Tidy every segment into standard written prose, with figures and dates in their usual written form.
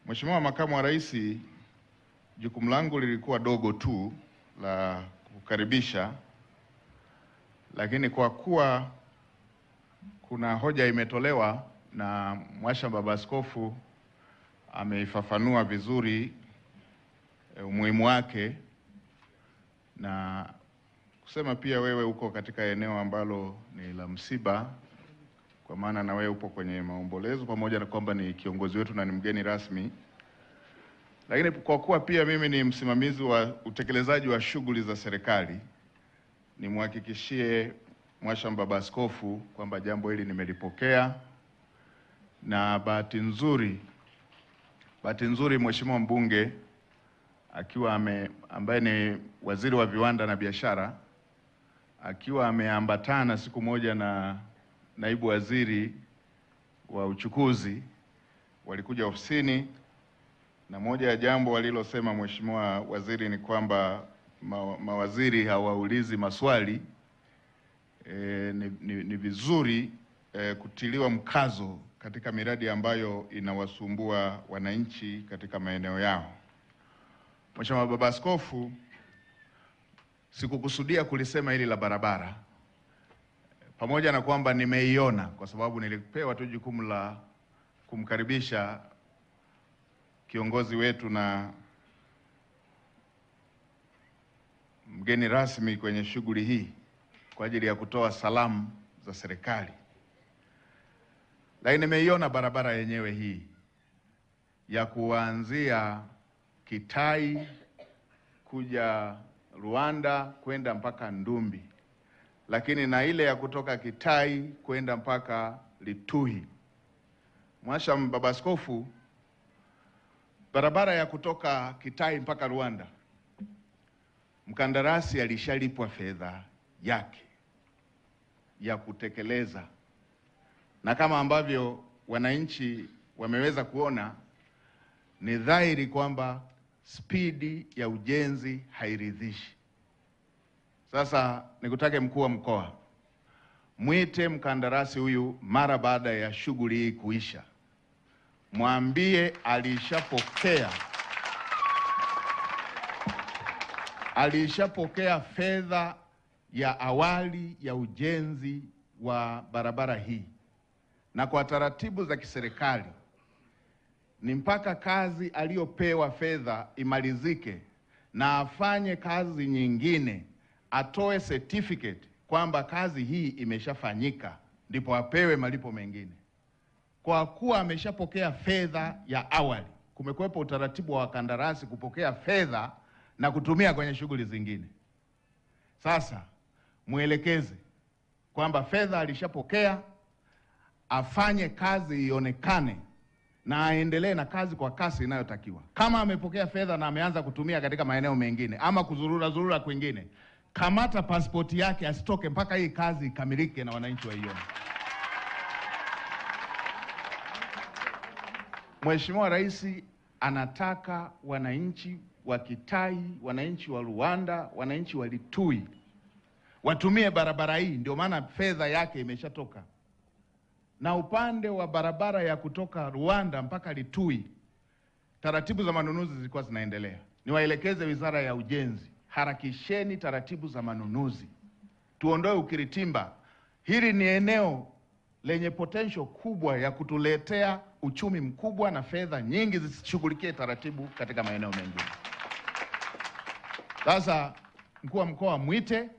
Mheshimiwa Makamu wa Rais, jukumu langu lilikuwa dogo tu la kukaribisha, lakini kwa kuwa kuna hoja imetolewa na Mhashamu Baba Askofu ameifafanua vizuri umuhimu wake, na kusema pia wewe uko katika eneo ambalo ni la msiba, kwa maana na wewe upo kwenye maombolezo pamoja na kwamba ni kiongozi wetu na ni mgeni rasmi. Lakini kwa kuwa pia mimi ni msimamizi wa utekelezaji wa shughuli za serikali, nimhakikishie Mhashamu Baba Askofu kwamba jambo hili nimelipokea, na bahati nzuri Mheshimiwa mbunge akiwa ambaye ni waziri wa viwanda na biashara akiwa ameambatana siku moja na naibu waziri wa uchukuzi, walikuja ofisini, na moja ya jambo walilosema Mheshimiwa waziri ni kwamba mawaziri hawaulizi maswali. Ni vizuri kutiliwa mkazo katika miradi ambayo inawasumbua wananchi katika maeneo yao. Mheshimiwa Baba Askofu, sikukusudia kulisema hili la barabara, pamoja na kwamba nimeiona kwa sababu nilipewa tu jukumu la kumkaribisha kiongozi wetu na mgeni rasmi kwenye shughuli hii kwa ajili ya kutoa salamu za serikali. Lakini nimeiona barabara yenyewe hii ya kuanzia Kitai kuja Rwanda kwenda mpaka Ndumbi, lakini na ile ya kutoka Kitai kwenda mpaka Lituhi. Mhashamu Baba Askofu, barabara ya kutoka Kitai mpaka Rwanda, mkandarasi alishalipwa fedha yake ya kutekeleza, na kama ambavyo wananchi wameweza kuona, ni dhahiri kwamba spidi ya ujenzi hairidhishi. Sasa nikutake mkuu wa mkoa, mwite mkandarasi huyu mara baada ya shughuli hii kuisha, mwambie alishapokea fedha ya awali ya ujenzi wa barabara hii, na kwa taratibu za kiserikali ni mpaka kazi aliyopewa fedha imalizike na afanye kazi nyingine, atoe certificate kwamba kazi hii imeshafanyika, ndipo apewe malipo mengine. Kwa kuwa ameshapokea fedha ya awali, kumekuwepo utaratibu wa wakandarasi kupokea fedha na kutumia kwenye shughuli zingine. Sasa mwelekeze kwamba fedha alishapokea, afanye kazi ionekane na aendelee na kazi kwa kasi inayotakiwa. Kama amepokea fedha na ameanza kutumia katika maeneo mengine ama kuzurura kwingine, kamata pasipoti yake asitoke mpaka hii kazi ikamilike na wananchi waione. Mheshimiwa Rais anataka wananchi wa Kitai, wananchi wa Rwanda, wananchi wa Lituhi watumie barabara hii, ndio maana fedha yake imeshatoka. Na upande wa barabara ya kutoka Rwanda mpaka Lituhi, taratibu za manunuzi zilikuwa zinaendelea. Niwaelekeze Wizara ya Ujenzi, harakisheni taratibu za manunuzi, tuondoe ukiritimba. Hili ni eneo lenye potential kubwa ya kutuletea uchumi mkubwa, na fedha nyingi zisishughulikie taratibu katika maeneo mengine. Sasa mkuu wa mkoa mwite,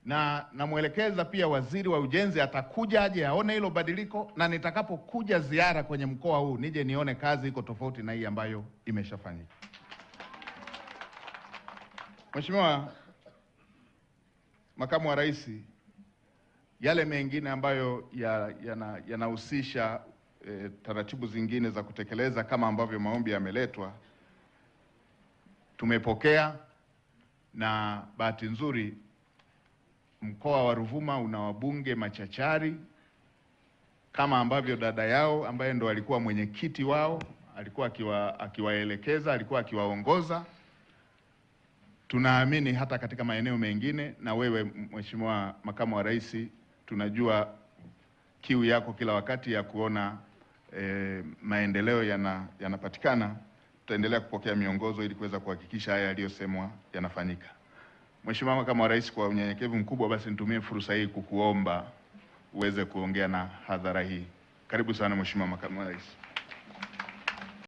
na namwelekeza pia waziri wa ujenzi atakuja aje aone hilo badiliko, na nitakapokuja ziara kwenye mkoa huu nije nione kazi iko tofauti na hii ambayo imeshafanyika. Mheshimiwa Makamu wa Rais, yale mengine ambayo yanahusisha taratibu zingine za kutekeleza kama ambavyo maombi yameletwa, tumepokea, na bahati nzuri mkoa wa Ruvuma una wabunge machachari kama ambavyo dada yao ambaye ndo alikuwa mwenyekiti wao alikuwa akiwaelekeza, alikuwa akiwaongoza. Tunaamini hata katika maeneo mengine, na wewe Mheshimiwa Makamu wa Rais, tunajua kiu yako kila wakati ya kuona maendeleo yanapatikana, tutaendelea kupokea miongozo ili kuweza kuhakikisha haya yaliyosemwa yanafanyika. Mheshimiwa Makamu wa Rais, kwa unyenyekevu mkubwa, basi nitumie fursa hii kukuomba uweze kuongea na hadhara hii. Karibu sana Mheshimiwa Makamu wa Rais.